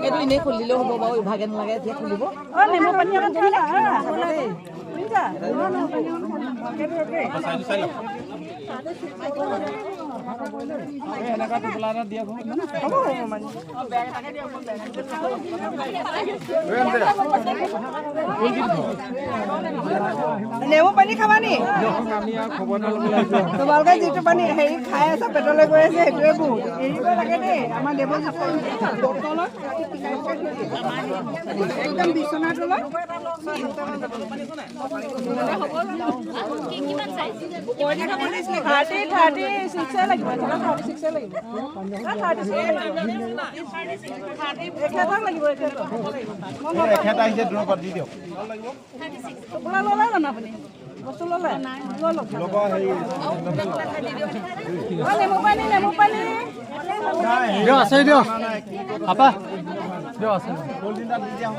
এইটো ইনে খুলিলেও হ'ব বাৰু ইভাগে নালাগে এতিয়া খুলিব নেমু পানী অলপ দি না নেমু পানী খাবা নি তোমালোকে যিটো পানী হেৰি খাই আছে পেটলৈ গৈ আছে সেইটোৱে বহুত এৰিব লাগে দেই আমাৰ নেমু বটলত একদম বিচনাৰ তলত 36 লাগিব 36 লাগিব 36 লাগিব এখেত আহিছে দূৰৰ পৰা দি দিয়ক টোপোলা ল'লে জানো আপুনি বস্তু ল'লে ল'ব হেৰি নেমু পানী দিয়ক আছে দিয়ক আপা দিয়ক আছে কল্ড ড্ৰিংক দি দিয়া